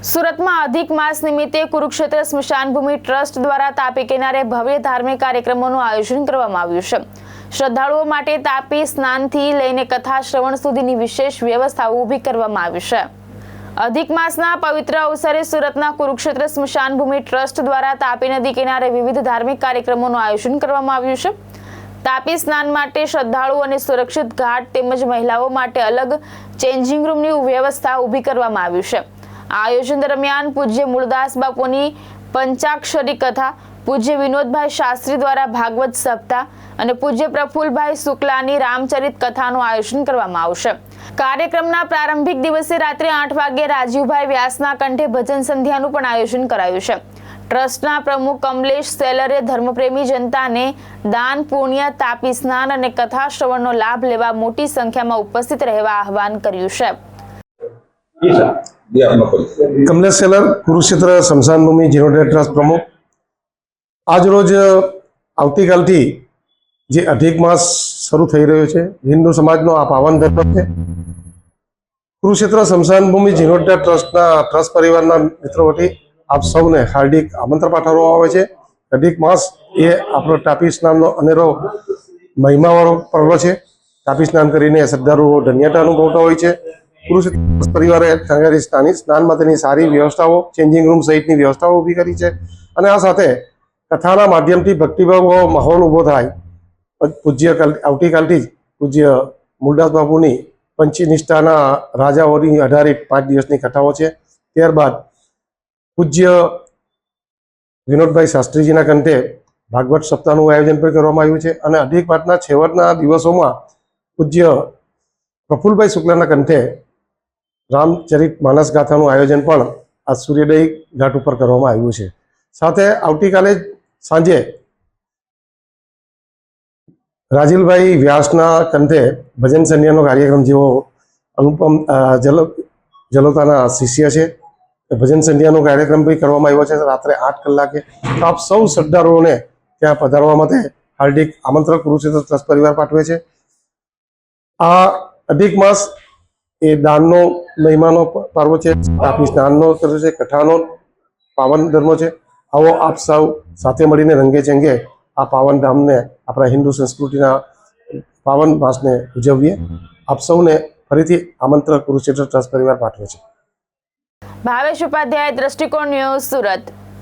સુરતમાં અધિક માસ નિમિત્તે કુરુક્ષેત્ર સ્મશાન ભૂમિ ટ્રસ્ટ દ્વારા તાપી કિનારે ભવ્ય ધાર્મિક કાર્યક્રમોનું આયોજન કરવામાં આવ્યું છે। શ્રદ્ધાળુઓ માટે તાપી સ્નાનથી લઈને કથા શ્રવણ સુધીની વિશેષ વ્યવસ્થા ઊભી કરવામાં આવી છે। અધિક માસના પવિત્ર અવસરે સુરતના કુરુક્ષેત્ર સ્મશાન ભૂમિ ટ્રસ્ટ દ્વારા તાપી નદી કિનારે વિવિધ ધાર્મિક કાર્યક્રમોનું આયોજન કરવામાં આવ્યું છે। તાપી સ્નાન માટે શ્રદ્ધાળુઓ અને સુરક્ષિત ઘાટ તેમજ મહિલાઓ માટે અલગ ચેન્જિંગ રૂમની વ્યવસ્થા ઊભી કરવામાં આવી છે। આયોજન દરમિયાન પૂજ્ય મૂળદાસ બાપુની પંચાક્ષરી કથા, પૂજ્ય વિનોદભાઈ શાસ્ત્રી દ્વારા ભાગવત સપ્તાહ અને પૂજ્ય પ્રફુલભાઈ શુક્લાની રામચરિત કથાનું આયોજન કરવામાં આવશે। કાર્યક્રમના પ્રારંભિક દિવસે રાત્રે 8 વાગ્યે રાજીવભાઈ વ્યાસના કંઠે ભજન સંધ્યાનું પણ આયોજન કરાયું છે। ટ્રસ્ટના પ્રમુખ કમલેશ સેલરે ધર્મપ્રેમી જનતાને દાન, પુણ્ય, તાપી સ્નાન અને કથા શ્રવણનો લાભ લેવા મોટી સંખ્યામાં ઉપસ્થિત રહેવા આહવાન કર્યું છે। કમલેશ સેલર, કુરુક્ષેત્ર સ્મશાન ભૂમિ જીર્ણોદ્ધાર ટ્રસ્ટ પ્રમુખ। આજ રોજ આવતીકાલથી જે અધિક માસ શરૂ થઈ રહ્યો છે, હિન્દુ સમાજનો આ પાવન ધર્મ છે। કુરુક્ષેત્ર સ્મશાન ભૂમિ જીર્ણોદ્ધાર ટ્રસ્ટના ટ્રસ્ટ પરિવારના મિત્રો વતી આપ સૌને હાર્દિક આમંત્રણ પાઠવવામાં આવે છે। અધિક માસ એ આપણો તાપી સ્નાનનો અનેરો મહિમાવાળો પર્વ છે। તાપી સ્નાન કરીને શ્રદ્ધાળુઓ ધન્યતા અનુભવતા હોય છે। કુરુક્ષેત્ર પરિવારે સ્નાન માટેની સારી વ્યવસ્થાઓ, ચેન્જિંગ રૂમ સહિતની વ્યવસ્થાઓ ઊભી કરી છે અને આ સાથે કથાના માધ્યમથી ભક્તિભાવનો માહોલ ઊભો થાય। આવતીકાલથી જ પૂજ્ય મૂળદાસ બાપુની પંચનિષ્ઠાના રાજાઓની આધારિત 5 દિવસની કથાઓ છે। ત્યારબાદ પૂજ્ય વિનોદભાઈ શાસ્ત્રીજીના કંઠે ભાગવત સપ્તાહનું આયોજન પણ કરવામાં આવ્યું છે અને અધિક માસના છેવટના દિવસોમાં પૂજ્ય પ્રફુલભાઈ શુક્લાના કંઠે રામચરિત માનસ ગાથાનું આયોજન પણ આ સૂર્યોદય ઘાટ ઉપર કરવામાં આવ્યું છે। સાથે આવતીકાલે સાંજે રાજીવભાઈ વ્યાસના કંઠે ભજન સંધ્યાનો કાર્યક્રમ, જેઓ અનુપમ જલોતાના શિષ્ય છે, ભજન સંધ્યાનો કાર્યક્રમ પણ કરવામાં આવ્યો છે રાત્રે 8 કલાકે। તો આપ સૌ શ્રદ્ધાળુઓને ત્યાં પધારવા માટે હાર્દિક આમંત્રણ કુરુક્ષેત્ર ટ્રસ્ટ પરિવાર પાઠવે છે। આ અધિક માસ એ દાનનો, મહિમાનો પર્વ છે, તાપી સ્નાનનો છે, કથાનો પાવન ધર્મ છે। આવો આપ સૌ સાથે મળીને રંગે ચંગે આ પાવન ધામને, આપણા હિન્દુ સંસ્કૃતિના પાવન માસને ઉજવીએ। આપ સૌને ફરીથી આમંત્રણ કુરુક્ષેત્ર ટ્રસ્ટ પરિવાર પાઠવે છે। ભાવેશ ઉપાધ્યાય, દ્રષ્ટિકોણ ન્યૂઝ, સુરત।